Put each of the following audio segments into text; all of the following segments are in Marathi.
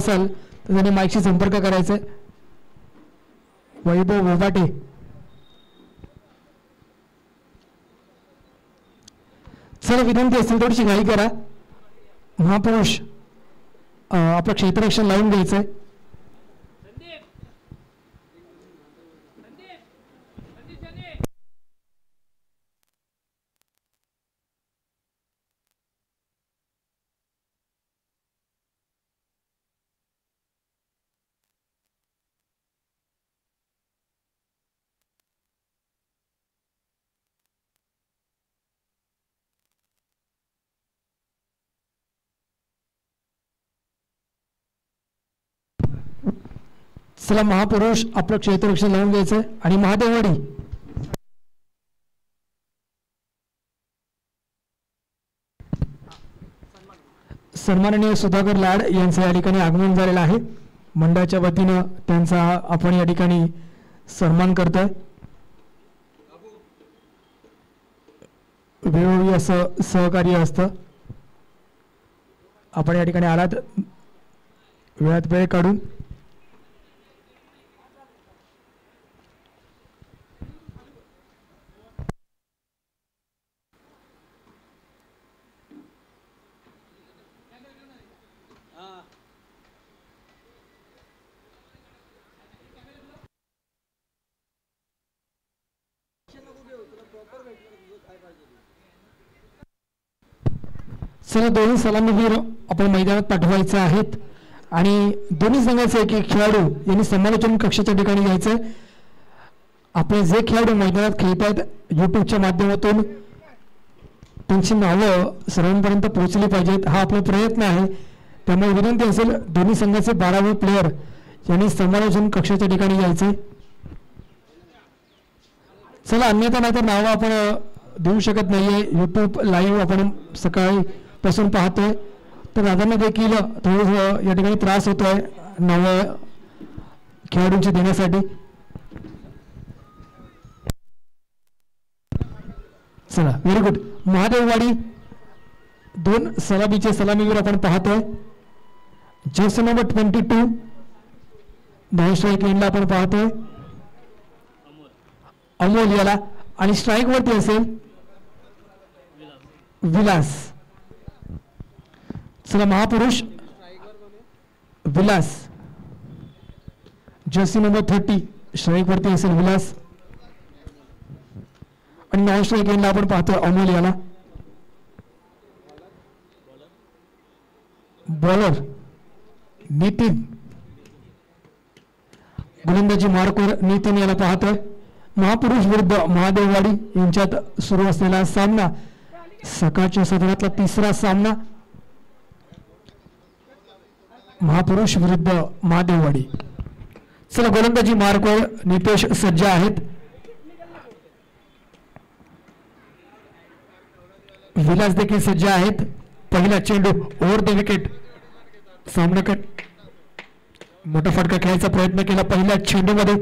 असाल तर त्यांनी माईकशी संपर्क करायचा आहे. वैभव वोबाटे. चला विनंती असेल थोडीशी घाई करा. महापुरुष आपलं क्षेत्ररक्षण लावून घ्यायचं आहे. चला महापुरुष आपलं क्षेत्ररक्षण लावून घ्यायचं आहे. आणि महादेववाडी सन्माननीय सुधाकर लाड यांचं या ठिकाणी आगमन झालेलं आहे. मंडळाच्या वतीनं त्यांचा आपण या ठिकाणी सन्मान करतोय. वेळोवेळी असं सहकार्य असतं. आपण या ठिकाणी आलात वेळात वेळ काढून. चला दोन्ही सलामीवीर आपण मैदानात पाठवायचे आहेत आणि दोन्ही संघाचे एक एक खेळाडू यांनी समालोचन कक्षाच्या ठिकाणी घ्यायचं. आपले जे खेळाडू मैदानात खेळत आहेत यूट्यूबच्या माध्यमातून त्यांची नावं सर्वांपर्यंत पोहोचली पाहिजेत, हा आपला प्रयत्न आहे. त्यामुळे विनंती असेल दोन्ही संघाचे 12वे प्लेयर यांनी समालोचन कक्षाच्या ठिकाणी घ्यायचे. चला अन्यथा नाही तर नावं आपण देऊ शकत नाहीये. यूट्यूब लाईव्ह आपण सकाळी पासून पाहतोय तर दादांना देखील थोडं या ठिकाणी त्रास होतोय नावं खेळाडूंची देण्यासाठी. चला व्हेरी गुड. महादेववाडी 2 सलामीचे सलामीवीर आपण पाहतोय. जर्सी नंबर 22 धावस्ट्राईक एंडला आपण पाहतोय अमोल याला. आणि स्ट्राईक वरती असेल विलास. चला महापुरुष विलास जर्सी नंबर 30 स्ट्राईक वरती असेल विलास. आणि नॉन स्ट्राईक एंडला आपण पाहतोय अमोल याला. बॉलर नितीन. गोलंदाजी मार्कवर नितीन याला पाहतोय. महापुरुष विरुद्ध महादेववाडी यांच्यात सुरू असलेला सामना सकाळच्या सत्रातला 3रा सामना. महापुरुष विरुद्ध महादेववाडी. चला गोलंदाजी मार्कवर नितेश सज्ज आहेत. विलास देखील सज्ज आहेत. पहिला चेंडू ओव्हर द विकेट. सामनाकडे मोठा फटका खेळायचा प्रयत्न केला पहिल्या चेंडूमध्ये.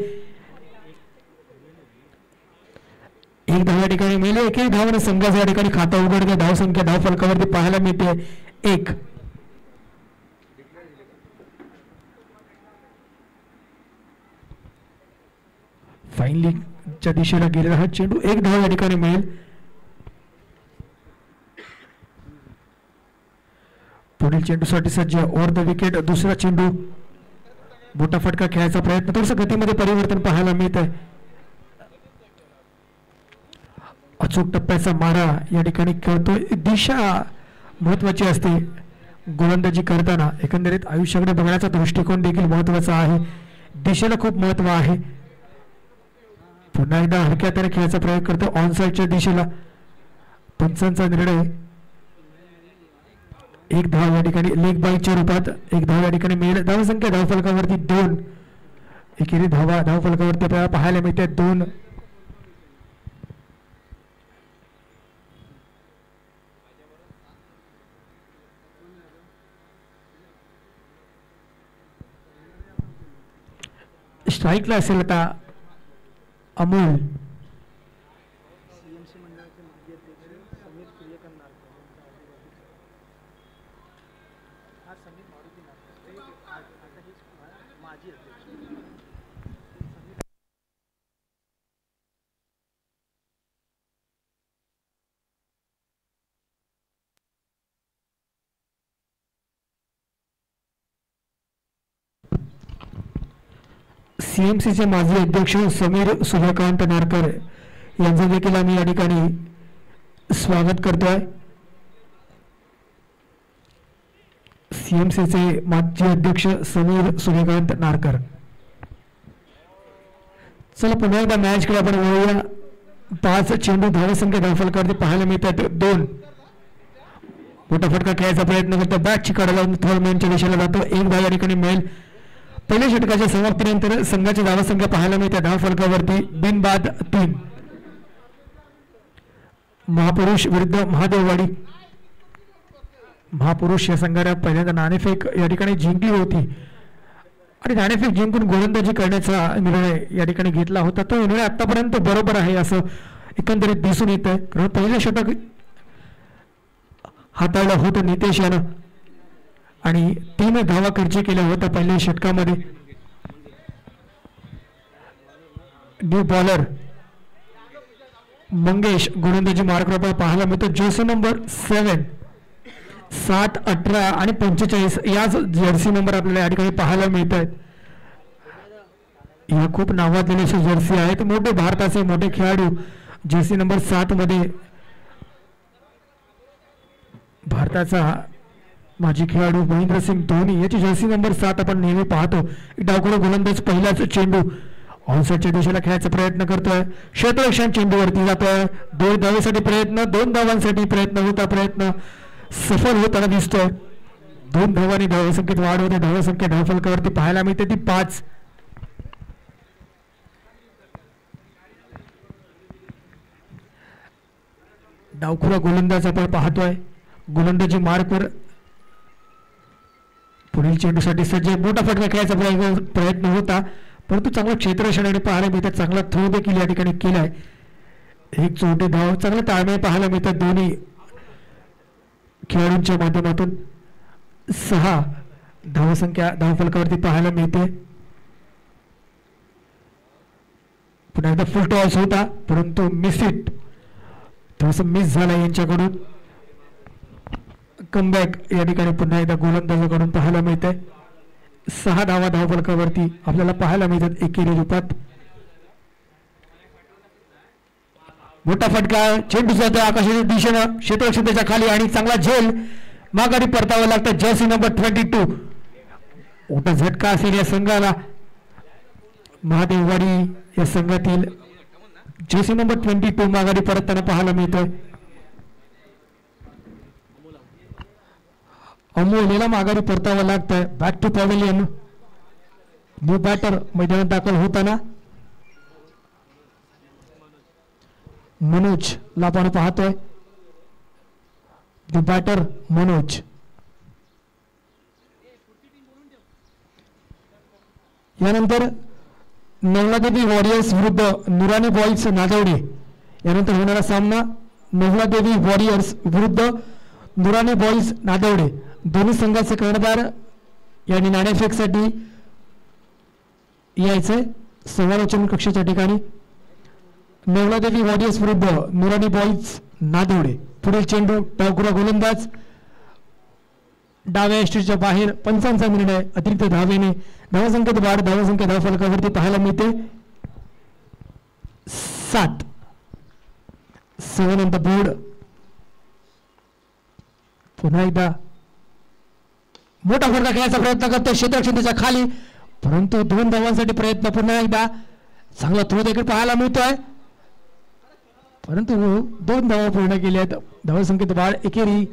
एक धाव या ठिकाणी मिळाली. एकही धावाने संघाचा या ठिकाणी खाता उघडते. धावसंख्या धावफलकावरती पाहायला मिळते 1. फाईनलीच्या दिशेला गेलेला हा चेंडू 1 धाव या ठिकाणी मिळेल. पुढील चेंडूसाठी सज्ज ओव्हर द विकेट. दुसरा चेंडू मोठा फटका खेळायचा प्रयत्न. थोडंसं गतीमध्ये परिवर्तन पाहायला मिळत आहे. अचूक टप्प्याचा मारा या ठिकाणी खेळतोय. दिशा महत्वाची असते गोलंदाजी करताना. एकंदरीत आयुष्याकडे बघण्याचा दृष्टिकोन देखील महत्वाचा आहे. दिशेला खूप महत्व आहे. पुन्हा एकदा हलक्या हाताने खेळायचा प्रयोग करतो ऑन साईडच्या दिशेला. पंचांचा निर्णय 1 धाव या ठिकाणी लेग बाईच्या रूपात 1 धाव या ठिकाणी मिळेल. धावसंख्या धावफलकावरती 2. एकेरी धावफलकावरती आपल्याला पाहायला मिळते 2. स्ट्राईकला असेल आता अमोल. सीएमसीचे माजी अध्यक्ष समीर सूर्यकांत नारकर यांचं देखील आम्ही या ठिकाणी स्वागत करतोय. सीएमसीचे माजी अध्यक्ष समीर सूर्यकांत नारकर. चला पुन्हा एकदा मॅच कडे आपण वळूया. 5 चेंडू धावसंख्या धावफलकावरती पाहायला मिळतात 2. मोठा फटका खेळायचा प्रयत्न करतो, बॅटची कडा लावून थर्ड मॅनच्या दिशेला जातो. 1 धाव या ठिकाणी मिळेल. पहिल्या षटकाच्या समाप्तीनंतर संघाची धावसंख्या पाहायला मिळते धावफलकावरती बिनबाद 3. महापुरुष विरुद्ध महादेववाडी. महापुरुष या संघाने पहिल्यांदा नाणेफेक या ठिकाणी जिंकली होती आणि नाणेफेक जिंकून गोलंदाजी करण्याचा निर्णय या ठिकाणी घेतला होता. तो निर्णय आतापर्यंत बरोबर आहे असं एकंदरीत दिसून येत आहे. कारण पहिलं षटक हाताळलं होतं नितेश यानं आणि 3 धावा खर्च केल्या होत्या पहिल्या षटकामध्ये. न्यू बॉलर मंगेश गोलंदाजी मार्कवर पाहायला मिळतो. जर्सी नंबर 7, 7, 18 आणि 45 याच जर्सी नंबर आपल्याला या ठिकाणी पाहायला मिळत आहेत. या खूप नावाजलेले जर्सी आहेत. मोठे भारताचे मोठे खेळाडू जर्सी नंबर 7 मध्ये भारताचा माजी खेळाडू महेंद्रसिंग धोनी याची जर्सी नंबर 7 आपण नेहमी पाहतो. डावखुरा गोलंदाज पहिलाच चेंडू ऑनसाइडच्या दिशेला खेळायचा प्रयत्न करतोय. क्षेत्ररक्षण चेंडूवरती जातोय. 2 धावेसाठी प्रयत्न, 2 धावांसाठी प्रयत्न होता. प्रयत्न सफल होताना दिसतोय. 2 धावांनी धावसंख्येत वाढ होते. धावसंख्या धावफलकावरती पाहायला मिळते ती 5. डावखुरा गोलंदाज आपण पाहतोय. गोलंदाजी मार्कवर पुढील चेंडूसाठी सज्ज. मोठा फटका खेळायचा प्रयत्न होता परंतु चांगला क्षेत्ररक्षण पाहायला मिळतात. चांगला थ्रो देखील या ठिकाणी केलाय. 1 चौथे धाव चांगला ताळमेळ पाहायला मिळतात दोन्ही खेळाडूंच्या माध्यमातून. 6 धावसंख्या धावफलकावरती पाहायला मिळते. पुन्हा एकदा फुल टॉस होता परंतु मिस इट थोडंसं मिस झालं यांच्याकडून. कमबॅक या ठिकाणी पुन्हा एकदा गोलंदाजाकडून पाहायला मिळते. 6 धावा धावफलकावरती आपल्याला पाहायला मिळतात एकेरी रूपात. मोठा फटका चेंडू जातो आकाशाच्या दिशेनं क्षेत्ररक्षणाच्या खाली आणि चांगला झेल माघारी परतावं लागतं. जर्सी नंबर 22 मोठा झटका असेल या संघाला. महादेववाडी या संघातील जर्सी नंबर 22 माघारी परतताना पाहायला मिळतोय. अमोलेला माघारी परतावं लागतंय. Back to pavilion. New batter मैदानात दाखल होताना मनोज ला आपण पाहतोय. New batter Manoj. यानंतर नवलादेवी वॉरियर्स विरुद्ध नुरानी बॉईज नादवडे यानंतर होणारा सामना. नवलादेवी वॉरियर्स विरुद्ध नुरानी बॉईज नादवडे. दोन्ही संघाचे कर्णधार यांनी नाणेफेकसाठी यायचंय समालोचन कक्षाच्या ठिकाणी. नवलादेवी वॉरियर्स विरुद्ध नुरानी बॉईज नादवडे. पुढील चेंडू डावखुरा गोलंदाज डाव्या यष्टीच्या बाहेर. पंचांचा निर्णय अतिरिक्त धावेने धावसंख्येत वाढ. धावसंख्या धावफलकावरती पाहायला मिळते 7. 7 ऑन द बोर्ड. पुन्हा एकदा मोठा फटका खेळायचा प्रयत्न करतो क्षेत्ररक्षणाच्या खाली परंतु 2 धावांसाठी प्रयत्न. पुन्हा एकदा चांगला थ्रो देखील पाहायला मिळतोय परंतु 2 धावा पूर्ण केल्या आहेत. धावसंख्येत वाढ एकेरी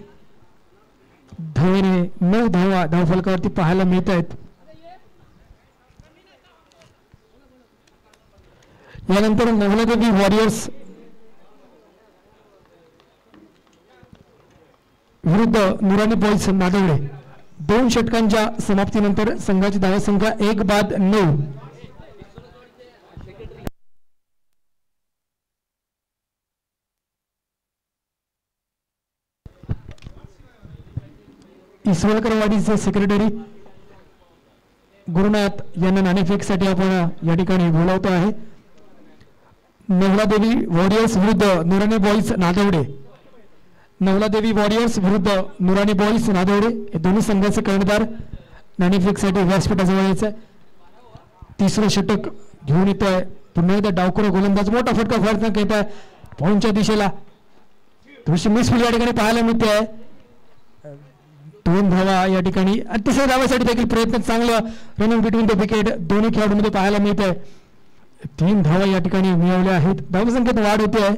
धावेने 9 धावा धावफलकावरती पाहायला मिळत आहेत. यानंतर नवलादेवी वॉरियर्स विरुद्ध नुरानी बॉईज नादवडे. 2 षटकांच्या समाप्तीनंतर संघाची धावसंख्या 1/9. इसवळकरवाडीचे सेक्रेटरी गुरुनाथ यांना नाणेफेकसाठी आपण या ठिकाणी बोलावतो आहे. नवलादेवी वॉरियर्स विरुद्ध नुरानी बॉईज नादवडे. नवलादेवी वॉरियर्स विरुद्ध नुरानी बॉईज नादवडे हे दोन्ही संघाचे कर्णधार नाणेफेकसाठी व्यासपीठाजवळ यायचं. तिसरं षटक घेऊन येत आहे. पुन्हा एकदा डावखुरा गोलंदाज मोठा फटका प्रयत्न घेत आहे पॉईंटच्या दिशेला. थोडीशी मिसफिल या ठिकाणी पाहायला मिळते आहे. 2 धावा या ठिकाणी आणि तिसऱ्या धावासाठी देखील प्रयत्न चांगलं रनिंग बिटवीन द विकेट दोन्ही खेळाडूंमध्ये पाहायला मिळत आहे. 3 धावा या ठिकाणी मिळवल्या आहेत. धावसंख्येत वाढ होते आहे.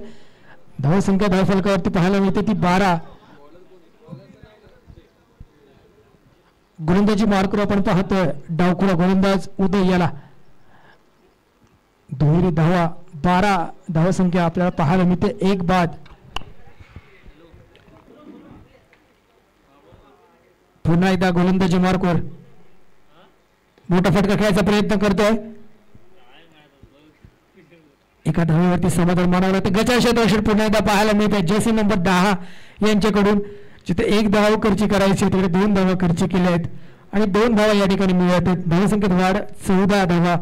धावसंख्या धावफलकावरती पाहायला मिळते ती 12. गोलंदाजी मार्कर आपण पाहतोय डावखुरा गोलंदाज उदय याला. दुहेरी धावा 12 धावसंख्या आपल्याला पाहायला मिळते. एक बाद. पुन्हा एकदा गोलंदाजी मार्कवर मोठा फटका खेळायचा प्रयत्न करतोय. एका धावेवरती समाधान मानावं लागतं. गचा क्षेत्र पुन्हा एकदा पाहायला मिळत आहे जर्सी नंबर 10 यांच्याकडून. जिथे 1 धाव खर्ची करायची तिकडे 2 धावा खर्ची केल्या आहेत आणि 2 धावा या ठिकाणी मिळत आहेत. धावसंख्येत वाढ 14 धावा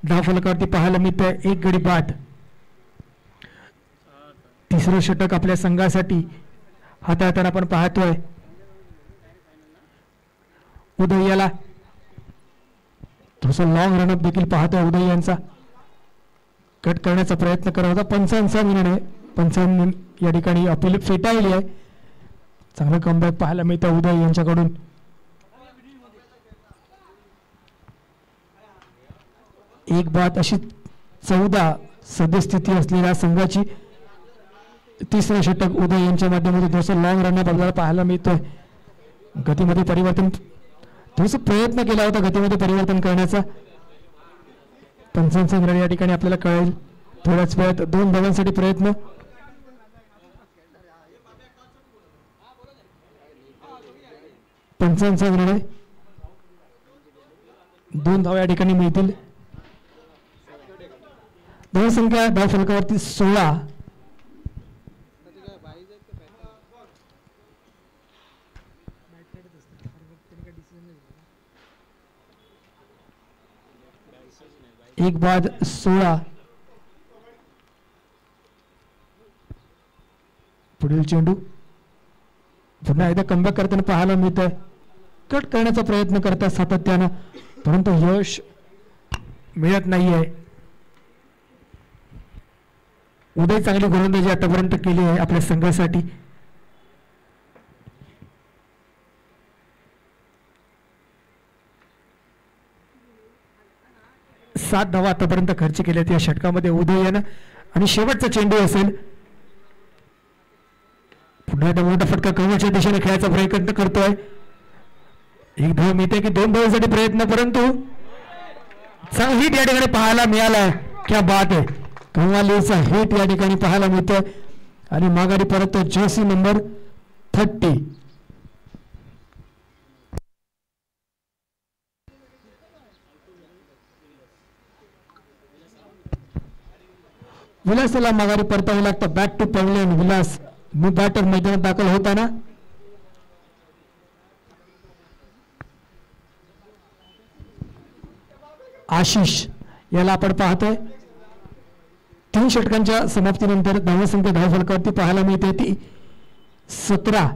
धावफलकावरती पाहायला मिळत आहे. 1 गडी बाद. तिसरं षटक आपल्या संघासाठी हाताळताना आपण पाहतोय उदय याला. थोडस लॉंग रनअप देखील पाहतोय उदय यांचा. कट करण्याचा प्रयत्न करत होता. 55 निर्णय 55 या ठिकाणी अपील फेटाळली आहे. चांगलं कमबॅक पाहायला मिळतं उदय यांच्याकडून. एक बाद अशी 14 सद्यस्थिती असलेल्या संघाची. तिसरं षटक उदय यांच्या माध्यमातून थोडंसं लॉंग रनअप आपल्याला पाहायला मिळतोय. गतीमध्ये परिवर्तन थोडस प्रयत्न केला होता गतीमध्ये परिवर्तन करण्याचा. 55 रन या ठिकाणी आपल्याला कळेल थोड्याच वेळात. 2 धावांसाठी प्रयत्न. रन 2 धावा या ठिकाणी मिळतील. धावसंख्या धावफलकावरती 16. एक बाद 16. पुढील चेंडू पुन्हा एकदा कमबॅक करताना पाहायला मिळतंय. कट करण्याचा प्रयत्न करतात सातत्यानं परंतु यश मिळत नाहीये. उदय चांगली गोलंदाजी आतापर्यंत केली आहे आपल्या संघासाठी. सात धावा आतापर्यंत खर्च केल्यात या षटकामध्ये उदय यानं आणि शेवटचा चेंडू असेल. पुन्हा एकदा मोठा फटका कमळच्या दिशेने खेळायचा प्रयत्न करतोय. एक धाव मिळते की 2 धावांसाठी प्रयत्न परंतु चांगला हिट या ठिकाणी पाहायला मिळालाय. क्या बात आहे. कमालीचा हिट या ठिकाणी पाहायला मिळतोय आणि माघारी परत जर्सी नंबर 30. विलासला माघारी परतावं लागतं. Back to pavilion. Vilas new batter मैदानात दाखल होताना आशिष याला आपण पाहतोय. 3 षटकांच्या समाप्तीनंतर धावसंख्या धावफलकावरती पाहायला मिळते ती 17.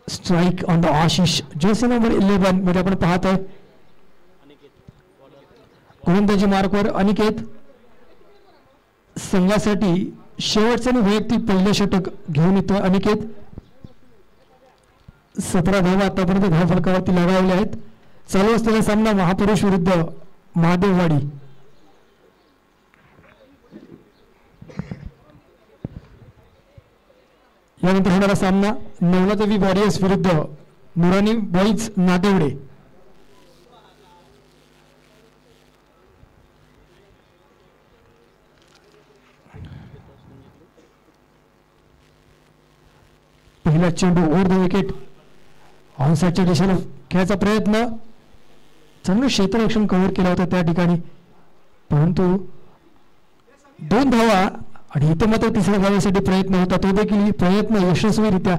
Strike on the Ashish. Jersey number 11 मध्ये आपण पाहतोय गोलंदाजी मार्कवर अनिकेत संघासाठी शेवटचे वैयक्तिक पहिले षटक घेऊन येतो. अनिकेत 17 धावा आतापर्यंत धावफलकावरती लगावल्या आहेत. चालू असलेला सामना महापुरुष विरुद्ध महादेववाडी. यानंतर होणारा सामना नवलादेवी वॉरियर्स विरुद्ध नुरानी बॉईज नादेवडे. पहिला चेंडू ओव्हर द विकेट ऑनसाइडच्या दिशेने खेळायचा प्रयत्न. चांगलं क्षेत्ररक्षण कव्हर केला होता त्या ठिकाणी परंतु 2 धावा आणि इथे मात्र तिसऱ्या धावेसाठी प्रयत्न होता, तो देखील प्रयत्न यशस्वीरित्या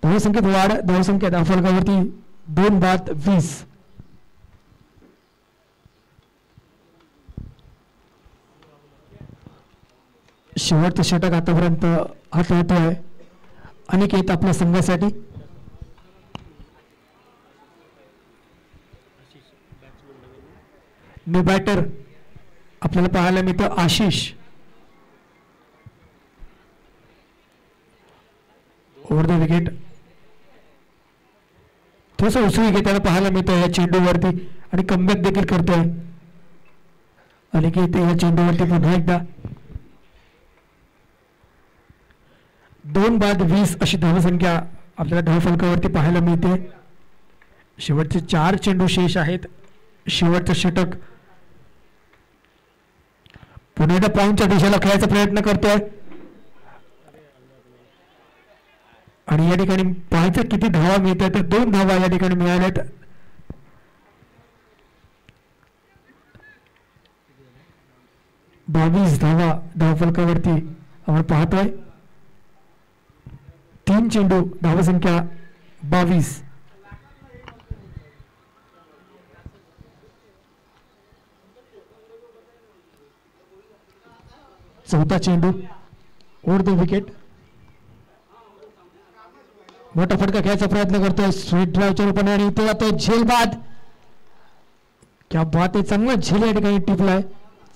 धावसंख्येत वाढ, धावसंख्या धावफलकावरती 2 बाद 20. शेवटचं षटक आतापर्यंत हात होतोय अनिकेत आपल्या संघासाठी. न्यू बॅटर आपल्याला पाहायला मिळतं आशिष. ओव्हर द विकेट थोडस उसळी घेताना पाहायला मिळतं या चेंडूवरती आणि कमबॅक देखील करतोय अनिकेत या चेंडूवरती पुन्हा एकदा. 2 बाद 20 अशी धावसंख्या आपल्याला धावफलकावरती पाहायला मिळते. शेवटचे 4 चेंडू शेष आहेत. शेवटचं षटक पुन्हा एकदा पॉईंटच्या दिशेला खेळायचा प्रयत्न करतोय आणि या ठिकाणी पाहायचं किती धावा मिळतात, तर 2 धावा या ठिकाणी मिळाल्यात. बावीस धावा धावफलकावरती आपण पाहतोय. 3 चेंडू धावसंख्या 22. चौथा चेंडू ओव्हर द विकेट. मोठा फटका खेळायचा प्रयत्न करतोय स्वीट ड्राईव्हच्या रूपाने आणि इथे जातोय झेल बाद. क्या बात आहे, चांगला झेल या ठिकाणी टिपलाय,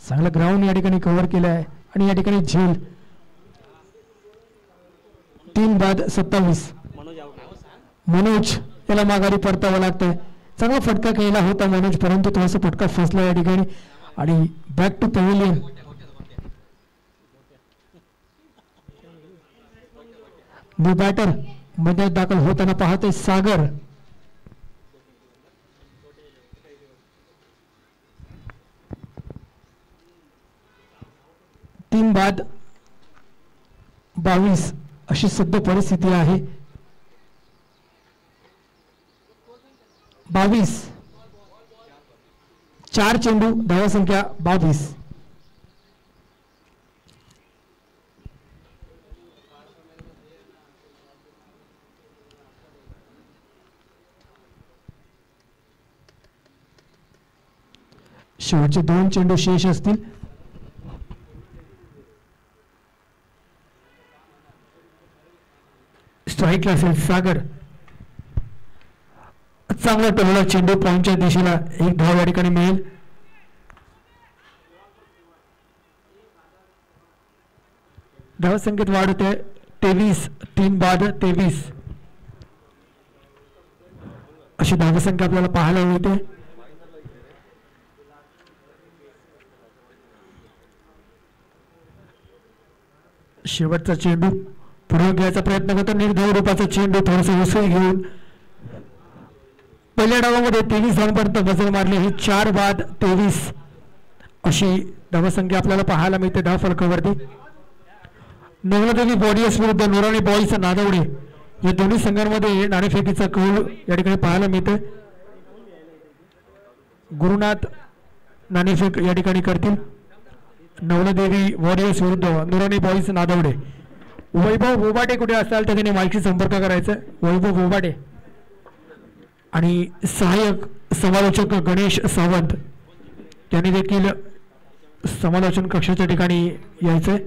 चांगला ग्राउंड या ठिकाणी कव्हर केलाय आणि या ठिकाणी झेल. 3 बाद 27. मनोज याला माघारी परतावं लागतंय. चांगला फटका खेळला होता मनोज, परंतु थोडासा फटका फसला या ठिकाणी आणि back to pavilion. New batter मध्ये दाखल होताना पाहतोय सागर. तीन बाद 22 अशी सध्या परिस्थिती आहे. 22 4 चेंडू धावसंख्या 22. शेवटचे 2 चेंडू शेष असतील. स्ट्राईकला असेल सागर. चांगला टोलला चेंडू पॉईंटच्या दिशेला 1 धाव या ठिकाणी मिळेल. धावसंख्येत वाढ होते 23. 3 बाद 23 अशी धावसंख्या आपल्याला पाहायला मिळते. शेवटचा चेंडू पुढे घ्यायचा प्रयत्न करतो. निर्धाव रूपाचा चेंडू थोडासा उसळी घेऊन पहिल्या डावामध्ये 23 धावांपर्यंत बजर मारली. ही 4 बाद 23 अशी धावसंख्या आपल्याला पाहायला मिळते धावफलकावरती. नवलदेवी बॉडीएस विरुद्ध नोराणी बॉईज नादवडे या दोन्ही संघांमध्ये नाणेफेकीचा कौल या ठिकाणी पाहायला मिळते. गुरुनाथ नाणेफेक या ठिकाणी करतील. नवलदेवी वॉरियर्स विरुद्ध नोराणी बॉईज नादवडे. वैभव बोबाटे कुठे असाल तर त्याने माईकशी संपर्क करायचा. वैभव बोबाटे आणि सहाय्यक समालोचक गणेश सावंत यांनी देखील समालोचन कक्षाच्या ठिकाणी यायचंय.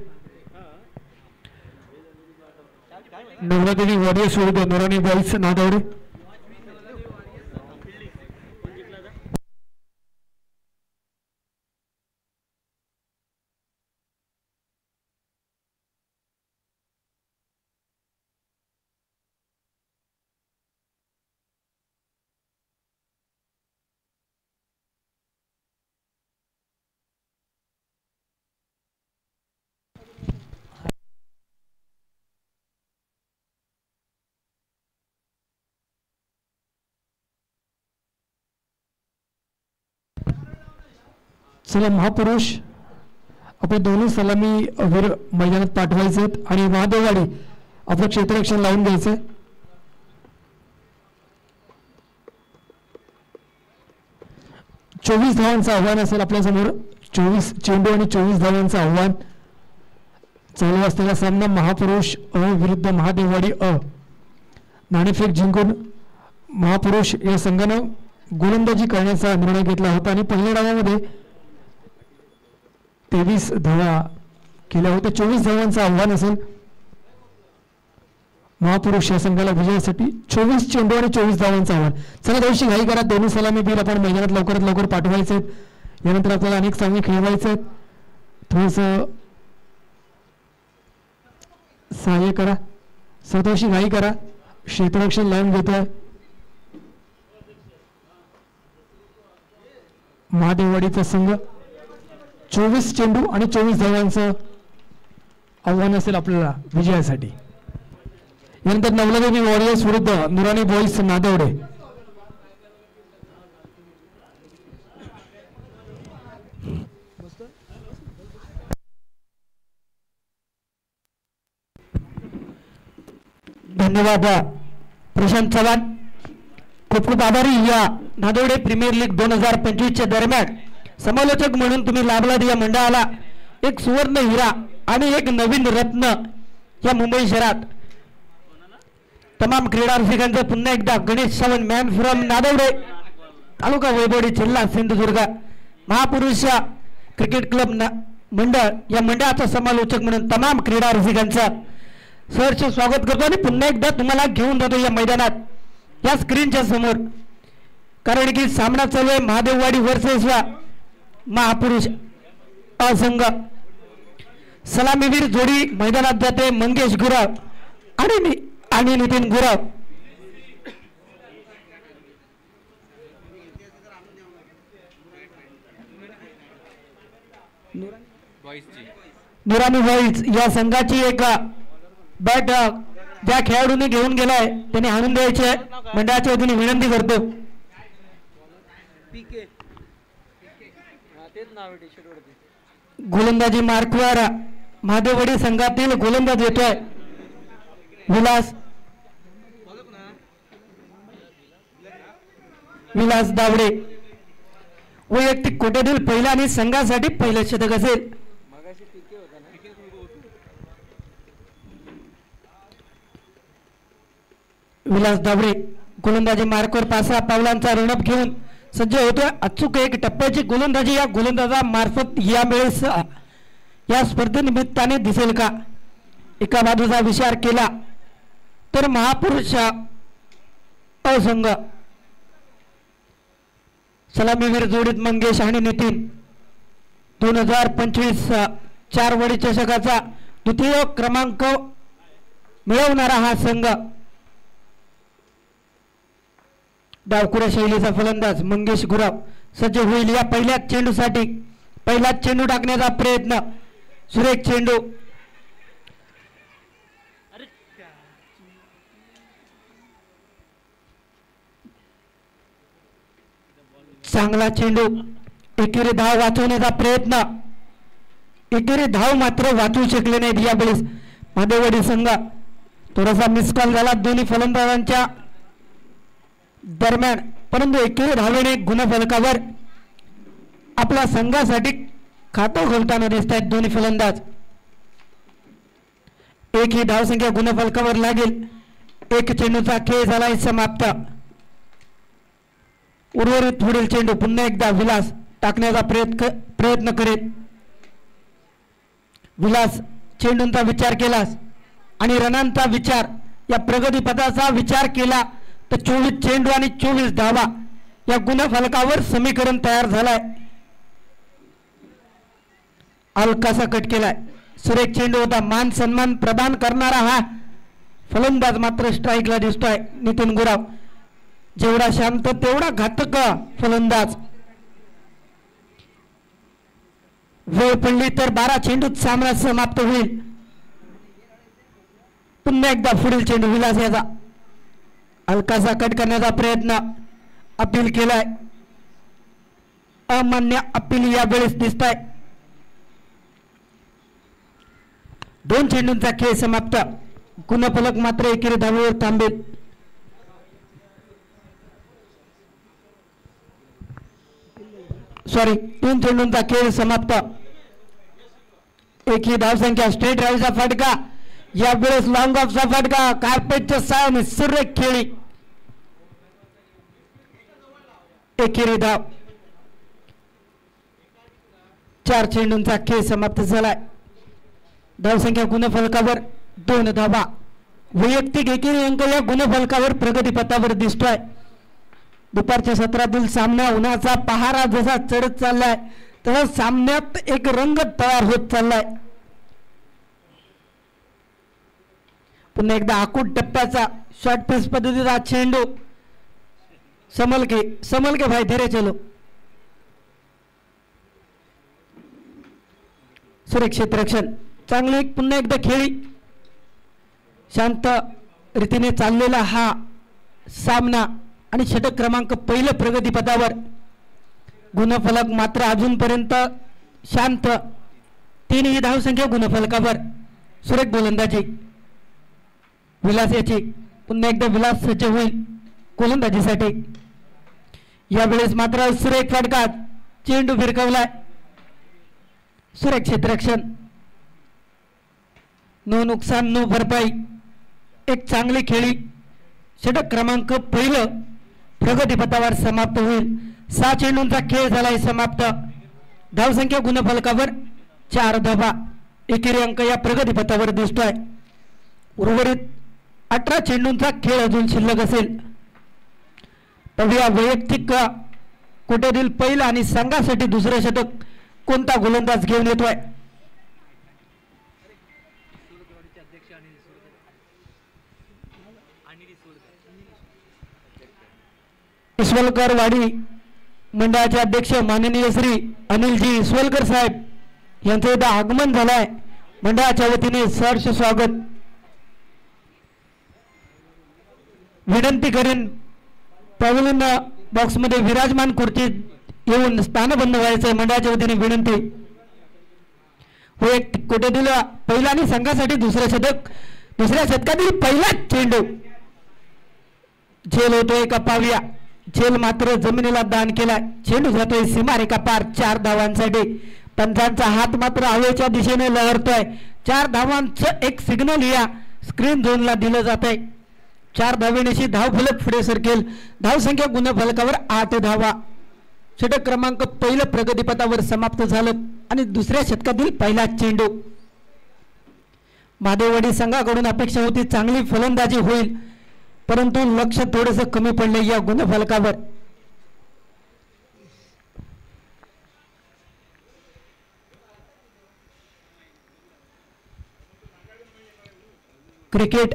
नवलदेवी वॉरियर्स विरुद्ध नोराणी बॉईज नादवडे. चला महापुरुष आपले दोन्ही सलामी वीर मैदानात पाठवायचे आणि महादेववाडी आपलं क्षेत्ररक्षण लावून घ्यायचंय. चोवीस धावांचं आव्हान असेल आपल्या समोर. 24 चेंडू आणि 24 धावांचं आव्हान. चालू असलेला सामना महापुरुष अ विरुद्ध महादेववाडी अ. नाणेफेक जिंकून महापुरुष या संघानं गोलंदाजी करण्याचा निर्णय घेतला होता आणि पहिल्या डावामध्ये 23 धावा केल्या होत्या. 24 धावांचं आव्हान असेल महापुरुष या संघाला विजयासाठी. 24 चेंडू आणि 24 धावांचं आव्हान. चला थोडीशी घाई करा. दोन्ही सलामीवीर आपण मैदानात लवकरात लवकर पाठवायचे आहेत. यानंतर आपल्याला अनेक सामने खेळवायचे आहेत. थोडंसं सहाय्य करा. थोडीशी घाई करा. क्षेत्ररक्षण लावून घेत आहे महादेववाडीचा संघ. 24 चेंडू आणि 24 धावांचं आव्हान असेल आपल्याला विजयासाठी. यानंतर नवलदेवी वॉरियर्स विरुद्ध नुरानी बॉईज नादेवडे. धन्यवाद प्रशांत चव्हाण. खूप खूप आभारी. या नादेवडे प्रीमियर लीग 2025 च्या दरम्यान समालोचक म्हणून तुम्ही लाभलात या मंडळाला. एक सुवर्ण हिरा आणि एक नवीन रत्न या मुंबई शहरात. तमाम क्रीडा रसिकांचं पुन्हा एकदा गणेश सावंत मॅन फ्रॉम नादेवडे तालुका वैभवडी जिल्हा सिंधुदुर्ग महापुरुष क्रिकेट क्लब मंडळ या मंडळाचा समालोचक म्हणून तमाम क्रीडा रसिकांचं सहर्ष स्वागत करतो आणि पुन्हा एकदा तुम्हाला घेऊन जातो या मैदानात या स्क्रीनच्या समोर. कारण की सामना चालू आहे महादेववाडी वर्सेस महापुरुष असंघ. सलामीवीर जोडी मैदानात जाते मंगेश गुराव आणि नितीन गुराव. नुरानी बॉईज या संघाची एक बॅट ज्या खेळाडूने घेऊन गेलाय त्याने आणून द्यायचे मंडळाच्या वतीने विनंती करतो. गोलंदाजी मार्कवर महादेववाडी संघातील गोलंदाज येतोय विलास दावडे. वैयक्तिक कोट्यातील पहिला आणि संघासाठी पहिलं शतक असेल. विलास दावडे गोलंदाजी मार्कवर 5 पावलांचा रणप घेऊन सज्ज होतोय. अचूक एक टप्प्याची गोलंदाजी या गोलंदाजा मार्फत यावेळेस या स्पर्धेनिमित्ताने दिसेल का. एका बाजूचा विचार केला तर महापुरुष असंघ सलामीवीर जोडीत मंगेश आणि नितीन 2025 4 चषकाचा द्वितीय क्रमांक मिळवणारा हा संघ. डावखुऱ्या शैलीचा फलंदाज मंगेश गुराव सज्ज होईल या पहिल्याच चेंडूसाठी. पहिलाच चेंडू टाकण्याचा प्रयत्न. सुरेख चेंडू. चांगला चेंडू. एकेरी धाव वाचवण्याचा प्रयत्न. एकेरी धाव मात्र वाचवू शकले नाहीत यावेळेस महादेववाडी संघ. थोडासा मिसकॉल झाला दोन्ही फलंदाजांच्या दरम्यान, परंतु एकेरी धावेने गुणफलकावर आपल्या संघासाठी खातं खोलताना दिसत आहेत दोन्ही फलंदाज. एक ही धावसंख्या गुणफलकावर लागेल. एक चेंडूचा खेळ झालाय समाप्त. उर्वरित पुढील चेंडू पुन्हा एकदा विलास टाकण्याचा प्रयत्न करेल. विलास चेंडूंचा विचार केलास आणि रनांचा विचार या प्रगतीपथाचा विचार केला तर 24 चेंडू आणि 24 धावा या गुणफलकावर समीकरण तयार झालाय. हलकासा कट केलाय. सुरेख चेंडू होता. मान सन्मान प्रदान करणारा हा फलंदाज मात्र स्ट्राईकला दिसतोय नितीन गुराव. जेवढा शांत तेवढा घातक फलंदाज. वेळ पडली तर 12 चेंडूत सामना समाप्त होईल. पुन्हा एकदा पुढील चेंडू विलास याचा हलकासा कट करण्याचा प्रयत्न. अपील केलाय. अमान्य अपील यावेळेस दिसत आहे. 2 चेंडूंचा खेळ समाप्त. गुणफलक मात्र एकेरी धावेवर थांबेल. सॉरी 3 चेंडूंचा खेळ समाप्त. एक ही धावसंख्या. स्ट्रेट ड्राईव्हचा फटका, यावेळेस लॉंग ऑफचा फटका, कार्पेटच्या साहाय्याने सुरेख खेळी. एकेरी धाव. 4 चेंडूंचा खेळ समाप्त झालाय. धावसंख्या गुणफलकावर 2 धावा. वैयक्तिक एकेरी अंक या गुणफलकावर प्रगतीपथावर दिसतोय. दुपारच्या सत्रातील सामना उन्हाचा पहारा जसा चढत चाललाय तसा सामन्यात एक रंग तयार होत चाललाय. पुन्हा एकदा आकूट टप्प्याचा शॉर्ट पीस पद्धतीचा चेंडू. समल के भाई धीरे चलो. सुरक्षित रक्षण. चांगली पुन्हा एकदा खेळी. शांत रीतीने चाललेला हा सामना आणि षटक क्रमांक पहिलं प्रगतीपथावर. गुणफलक मात्र अजूनपर्यंत शांत. 3 ही धावसंख्या गुणफलकावर. सुरेख गोलंदाजी. विलास याची पुन्हा एकदा विलास सज्ज होईल गोलंदाजीसाठी. यावेळेस मात्र सुरेख फटका. चेंडू भिरकवलाय. सुरक्षित रक्षण. नो नुकसान नो भरपाई. एक चांगली खेळी. षटक क्रमांक पहिलं प्रगतीपथावर समाप्त होईल. 6 चेंडूंचा खेळ झालाय समाप्त. धावसंख्या गुणफलकावर 4 धावा. एकेरी अंक या प्रगतीपथावर दिसतोय. उर्वरित 18 चेंडूंचा खेळ अजून शिल्लक असेल. पाहूया वैयक्तिक कोट्यातील पहिला आणि संघासाठी दुसरं षटक कोणता गोलंदाज घेऊन येतोय. इसवलकर वाडी मंडळाचे अध्यक्ष माननीय श्री अनिलजी इसवलकर साहेब यांचं इथं आगमन झालंय. मंडळाच्या वतीने सहर्ष स्वागत. विनंती करेन पॅव्हलियन बॉक्समध्ये विराजमान खुर्चीत येऊन स्थानबंद व्हायचंय. मंडळाच्या वतीने विनंती. वैयक्तिक कोट्यातील पहिला आणि संघासाठी दुसरं षटक. दुसऱ्या षटकातील पहिला चेंडू. झेल होतोय का पाहूया. झेल मात्र जमिनीला दान केलाय. चेंडू जातोय सीमारेखा पार 4 धावांसाठी. पंचांचा हात मात्र हवेच्या दिशेने लहरतोय. 4 धावांचं एक सिग्नल या स्क्रीन झोनला दिलं जात आहे. 4 धावेनिशी धावफलक पुढे सरकेल. धावसंख्या गुणफलकावर 8 धावा. षटक क्रमांक पहिलं प्रगतीपथावर समाप्त झालं आणि दुसऱ्या षटकातील पहिला चेंडू. महादेववाडी संघाकडून अपेक्षा होती चांगली फलंदाजी होईल, परंतु लक्ष थोडंसं कमी पडले या गुणफलकावर. क्रिकेट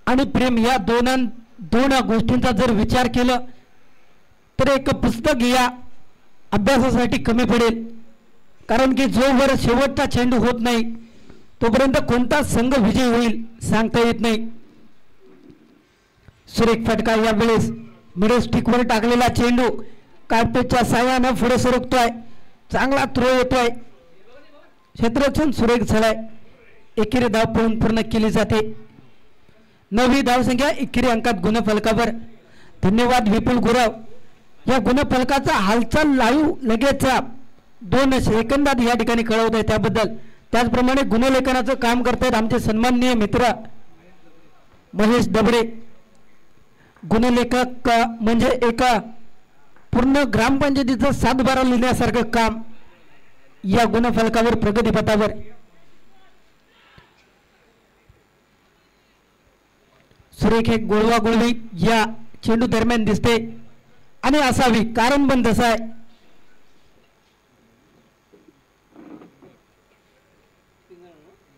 आणि प्रेम या दोन गोष्टींचा जर विचार केला तर एक पुस्तक या अभ्यासासाठी कमी पडेल. कारण की जोवर शेवटचा चेंडू होत नाही तोपर्यंत कोणता संघ विजयी होईल सांगता येत नाही. सुरेख फटका. यावेळेस मिडल स्टिकवर टाकलेला चेंडू कार्पेटच्या साह्यानं पुढे सरकतोय. चांगला थ्रो येतोय. क्षेत्ररक्षण सुरेख झालाय. एकेरी धाव पूर्ण केली जाते. 9वी धावसंख्या एकेरी अंकात गुणफलकावर. धन्यवाद विपुल गुराव. या गुणफलकाचा हालचाल लाईव्ह लगेच 2 सेकंदात या ठिकाणी कळवत आहे त्याबद्दल. त्याचप्रमाणे गुणलेखनाचं काम करतात आमचे सन्माननीय मित्र महेश दबडे. गुणलेखक म्हणजे एका पूर्ण ग्रामपंचायतीचं 7-12 लिहिण्यासारखं काम या गुणफलकावर प्रगतीपथावर. सुरेख एक गोळवा गोळवी या चेंडू दरम्यान दिसते आणि असावी, कारण पण तसं आहे.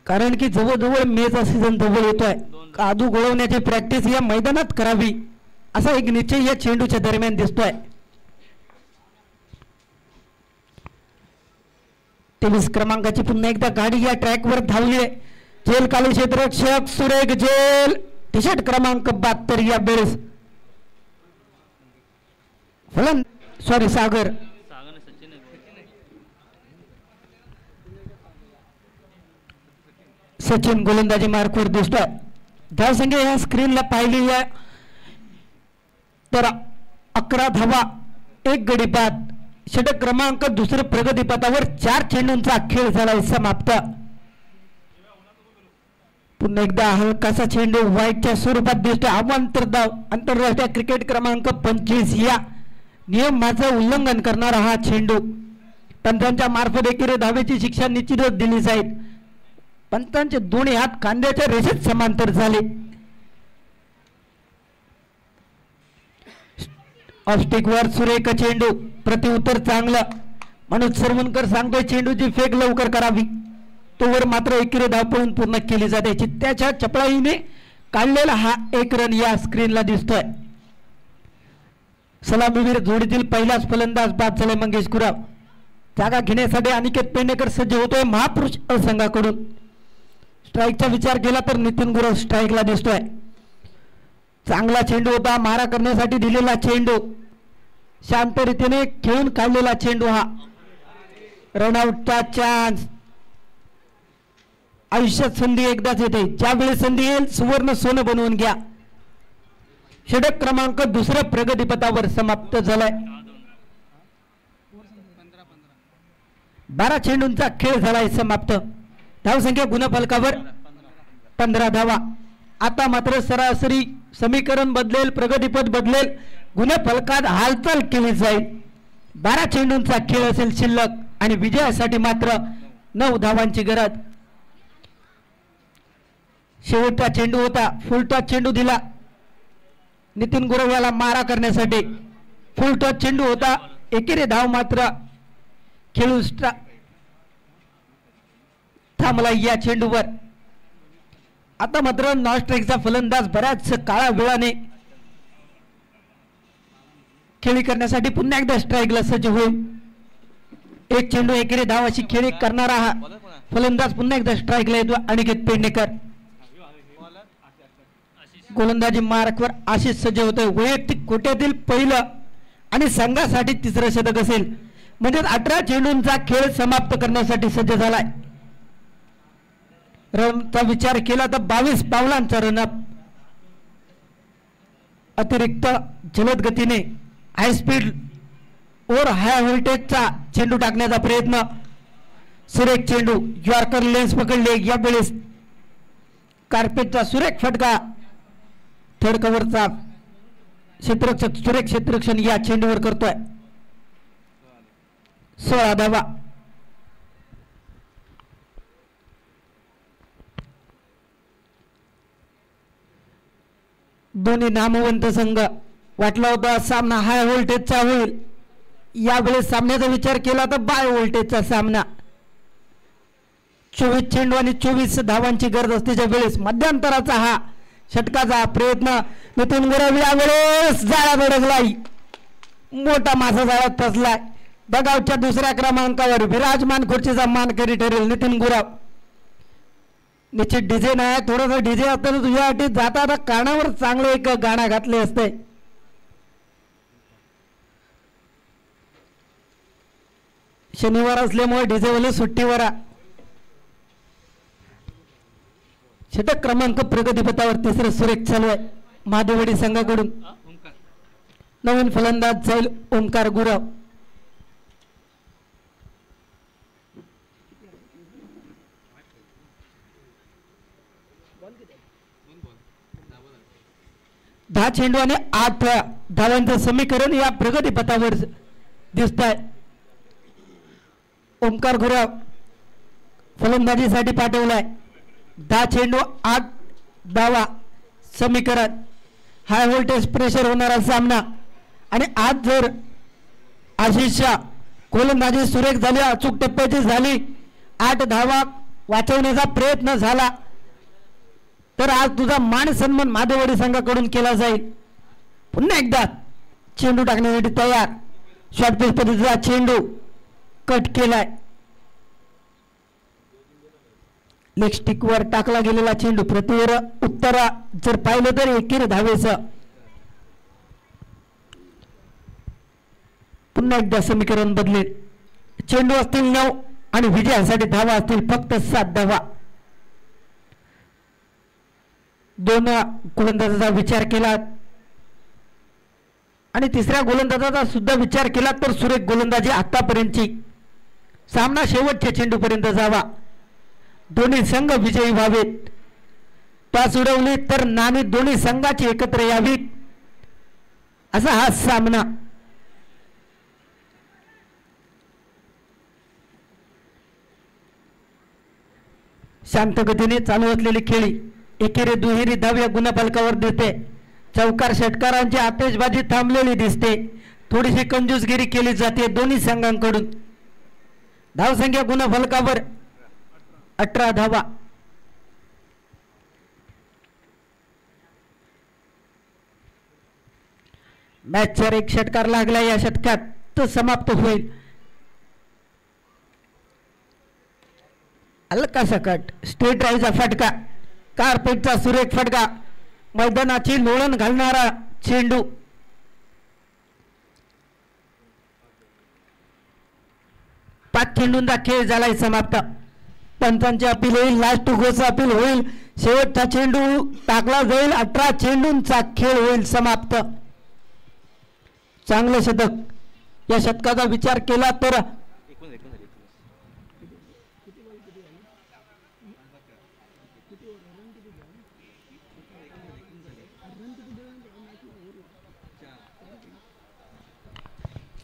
कारण की जवळजवळ मेचा सीझन जवळ येतोय. कादू गोळवण्याची प्रॅक्टिस या मैदानात करावी असा एक निश्चय या चेंडूच्या दरम्यान दिसतोय. 23 क्रमांकाची पुन्हा एकदा गाडी या ट्रॅकवर धावली आहे. जेल कालू क्षेत्ररक्षक सुरेख जेल. टी-शर्ट क्रमांक 72 या बेळेस सागर सचिन गोलंदाजी मार्कवर दिसतोय. धावसंख्या या स्क्रीनला पाहिली तर 11 धावा 1 गडी बाद. षटक क्रमांक दुसरे प्रगतीपथावर 4 चेंडूंचा खेळ झालाय समाप्त. पुन्हा एकदा हलकासा चेंडू व्हाईटच्या स्वरूपात दिसतोय. अवांतर आंतरराष्ट्रीय क्रिकेट क्रमांक 25 या नियमाचं उल्लंघन करणारा हा चेंडू. पंचांच्या मार्फत एकेरी धावेची शिक्षा निश्चितच दिली जाईल. पंचांचे दोन्ही हात कांद्याच्या रेषेत समांतर झाले. ऑफस्टिकवर सुरेख चेंडू, प्रतिउत्तर चांगलं. मनोज सरवणकर सांगतोय चेंडूची फेक लवकर करावी. तोवर मात्र एकेरी धाव पळून पूर्ण केली जाते. चित्त्याच्या चपळाईने काढलेला हा एक रन या स्क्रीनला दिसतोय. सलामीवीर जोडीतील पहिलाच फलंदाज बाद झालाय मंगेश गुराव. जागा घेण्यासाठी अनिकेत पेडणेकर सज्ज होतोय महापुरुष संघाकडून. स्ट्राईकचा विचार केला तर नितीन गुराव स्ट्राईकला दिसतोय. चांगला चेंडू होता, मारा करण्यासाठी दिलेला चेंडू, शांत रीतीने खेळून काढलेला चेंडू. हा रनआउटचा चान्स. आयुष्यात संधी एकदाच येते, ज्यावेळी संधी येईल सुवर्ण सोनं बनवून घ्या. षटक क्रमांक दुसऱ्या प्रगतीपथावर समाप्त झालाय. 12 चेंडूंचा खेळ झालाय समाप्त. धावसंख्या गुणफलकावर 15 धावा. आता मात्र सरासरी समीकरण बदलेल, प्रगतीपथ बदलेल, गुणफलकात हालचाल केली जाईल. 12 चेंडूंचा खेळ असेल शिल्लक आणि विजयासाठी मात्र 9 धावांची गरज. शेवटचा चेंडू होता, फुलटॉस चेंडू दिला नितीन गुरव याला मारा करण्यासाठी. फुलटॉस चेंडू होता, एकेरी धाव मात्र खेळून थांबला या चेंडूवर. आता मात्र नॉस्ट्राईकचा फलंदाज बऱ्याच काळा वेळाने खेळी करण्यासाठी पुन्हा एकदा स्ट्राईकला सज्ज होईल. एक चेंडू एकेरी धाव अशी खेळी करणारा हा फलंदाज पुन्हा एकदा स्ट्राईकला येतो अनिकेत पेडणेकर. गोलंदाजी मार्कवर आशिष सज्ज होतोय. वैयक्तिक कोट्यातील पहिलं आणि संघासाठी तिसरं शतक असेल, म्हणजे 18 चेंडूंचा खेळ समाप्त करण्यासाठी सज्ज झालाय. रनचा विचार केला तर 22 पावलांचा रनअप. अतिरिक्त जलद गतीने हाय स्पीड और हाय व्होल्टेजचा चेंडू टाकण्याचा प्रयत्न. सुरेख चेंडू, यॉर्कर लेन्स पकडले. यावेळेस कार्पेटचा सुरेख फटका. थर्ड कव्हरचा क्षेत्ररक्षक सुरेख क्षेत्ररक्षण या चेंडूवर करतोय. 16 धावा. दोन्ही नामवंत संघ. वाटला होता सामना हाय व्होल्टेजचा होईल, यावेळेस सामन्याचा विचार केला तर बाय व्होल्टेजचा सामना. 24 चेंडू आणि 24 धावांची गरज असतेच्या वेळेस मध्यंतराचा हा षटकाचा प्रयत्न. नितीन गुरव यावेळेस जाळ्यात अडकलाय, मोठा मासा जाळ्यात फसलाय. डगआउटच्या दुसऱ्या क्रमांकावर विराजमान खुर्चीचा मानकरी ठरेल नितीन गुरव. निश्चित डीजे नाही, थोडंसं डीजे असतं तुझ्यासाठी जाता कानावर चांगलं एक गाणं घातले असते. शनिवार असल्यामुळे डीजेवाले सुट्टीवर. षटक क्रमांक प्रगतीपथावर तिसरं सुरेख चालू आहे महादेववाडी संघाकडून. नवीन फलंदाज जाईल ओंकार गुरव. दहा चेंडू आणि 8 धावांचं समीकरण या प्रगतीपथावर दिसत आहे. ओंकार गुरव फलंदाजीसाठी पाठवलाय. 10 चेंडू 8 धावा समीकरण. हाय व्होल्टेज प्रेशर होणारा सामना. आणि आज जर आशिषच्या गोलंदाजी सुरेख झाली, अचूक टप्प्याची झाली, 8 धावा वाचवण्याचा प्रयत्न झाला तर आज तुझा मान सन्मान महादेववाडी संघाकडून केला जाईल. पुन्हा एकदा चेंडू टाकण्यासाठी तयार. शॉर्ट पिच पद्धतीचा चेंडू कट केलाय. लेग स्टिकवर टाकला गेलेला चेंडू. प्रतिवर उत्तर जर पाहिलं तर एकेरी धावेचं. पुन्हा एकदा समीकरण बदलेल. चेंडू असतील 9 आणि विजयासाठी धावा असतील फक्त 7 धावा. 2 गोलंदाजाचा विचार केला आणि तिसऱ्या गोलंदाजाचा सुद्धा विचार केला तर सुरेख गोलंदाजी आतापर्यंतची. सामना शेवटच्या चेंडूपर्यंत जावा, दोन्ही संघ विजयी व्हावेत. टॉस उडवली तर नाणी दोन्ही संघाची एकत्र यावीत असा हा सामना. शांत गतीने चालू असलेली खेळी एकेरी दुहेरी धाव या गुणफलकावर दिसते. चौकार षटकारांची आतिषबाजी थांबलेली दिसते. थोडीशी कंजूसगिरी केली जाते दोन्ही संघांकडून. धावसंख्या गुणफलकावर 18 धावा. मॅच 4-1 षटकार लागला. या षटकात तो समाप्त होईल. हलका सकट स्ट्रेट ड्राईव्हचा फटका, कार्पेटचा सुरेख फटका, मैदानाची लोळण घालणारा चेंडू. पाच चेंडूंचा खेळ झालाय समाप्त. पंचांची अपील होईल, लास्ट गोचा अपील होईल, शेवटचा चेंडू टाकला जाईल. 18 चेंडूंचा खेळ होईल समाप्त. चांगलं शतक. या शतकाचा विचार केला तर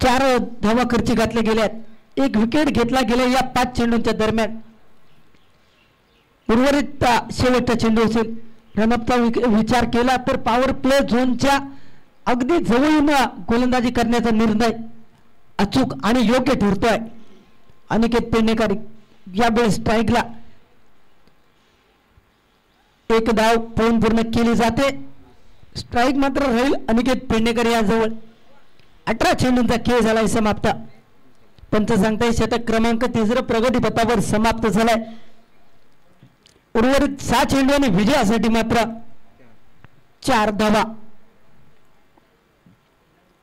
चार धावा खर्ची घातल्या गेल्यात. एक विकेट घेतला गेला या 5 चेंडूंच्या दरम्यान. उर्वरित शेवटचा चेंडू असेल. रनअपचा विचार केला तर पॉवर प्ले झोनच्या अगदी जवळून गोलंदाजी करण्याचा निर्णय अचूक आणि योग्य ठरतोय. अनिकेत पेडणेकर यावेळी स्ट्राईकला. एक धाव पळून पूर्ण केली जाते. स्ट्राईक मात्र राहील अनिकेत पेडणेकर याजवळ. 18 चेंडूंचा खेळ झालाय समाप्त. पंच सांगताय शतक क्रमांक 3 प्रगतीपथावर समाप्त झालाय. उर्वरित 6 चेंडू आणि विजयासाठी मात्र 4 धावा.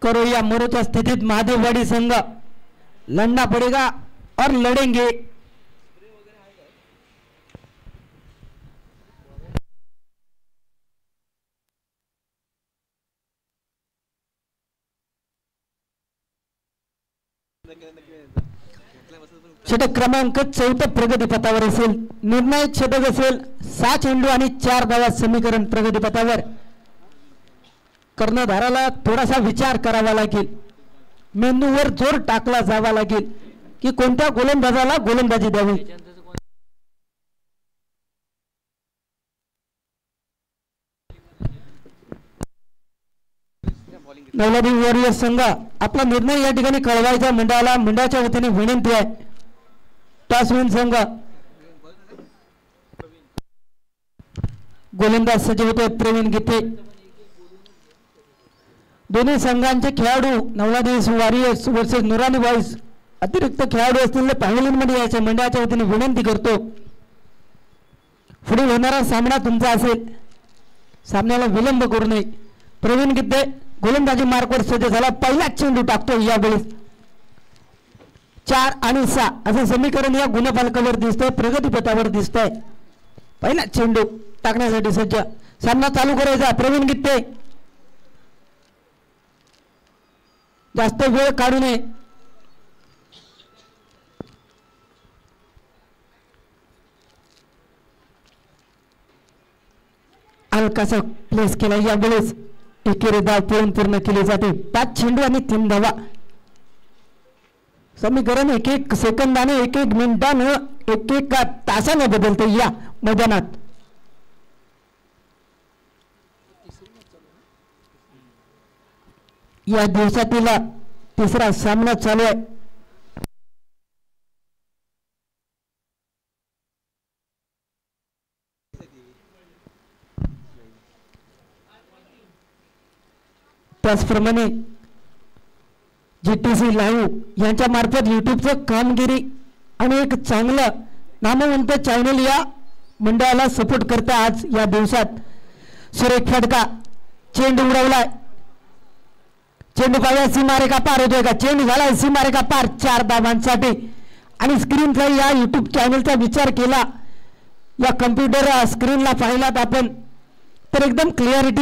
करो या मरोच्या स्थितीत महादेववाडी संघ लढना पडेगा और लढेंगे. षटक क्रमांक 4 प्रगतीपथावर असेल. निर्णायक षटक असेल. 6 चेंडू आणि 4 धावा समीकरण प्रगतीपथावर. कर्णधाराला थोडासा विचार करावा लागेल. मेंदूवर जोर टाकला जावा लागेल की कोणत्या गोलंदाजाला गोलंदाजी द्यावी. नवलादी वॉरियर्स संघ आपला निर्णय या ठिकाणी कळवायचा मंडळाला मंडळाच्या वतीने विनंती आहे. टॉस विन संघ. गोलंदाज सज्ज होते प्रवीण गीते. दोन्ही संघांचे खेळाडू नवलादी वॉरियर्स वर्सेस नुरानी बॉईज अतिरिक्त खेळाडू असतील तर पॅव्हलियनमध्ये यायचे मंडळाच्या वतीने विनंती करतो. पुढे होणारा सामना तुमचा असेल. सामन्याला विलंब करू नये. प्रवीण गीते गोलंदाजी मार्कवर सज्ज झाला. पहिला चेंडू टाकतो. यावेळेस 4 आणि 6 असं समीकरण या गुणफलकावर दिसतंय, प्रगतीपथावर दिसतंय. पहिला चेंडू टाकण्यासाठी सज्ज. सामना चालू करायचा. प्रवीण गीते जास्त वेळ काढू नये. हलकासा प्लेस केला. यावेळेस एकेरी धाव पळून पूर्ण केली जाते. 5 चेंडू आणि 3 धावा. समीकरण 1-1 सेकंदाने 1-1 मिनिटानं 1-1 तासाने बदलते या मैदानात. या दिवसातील 3रा सामना चालू आहे. त्याचप्रमाणे GTC लाईव्ह यांच्या मार्फत युट्यूबचं कामगिरी आणि एक चांगलं नामवंत चॅनल या मंडळाला सपोर्ट करता. आज या दिवसात सुरेख फटका. चेंडू उडवलाय. चेंडू पाहिजे सीमारेखा पार होतोय का? चेंडू झालाय सीमारेखा पार. 4 धावांसाठी. आणि स्क्रीनचा या युट्यूब चॅनलचा विचार केला, या कम्प्युटर स्क्रीनला पाहिलात आपण तर एकदम क्लिअरिटी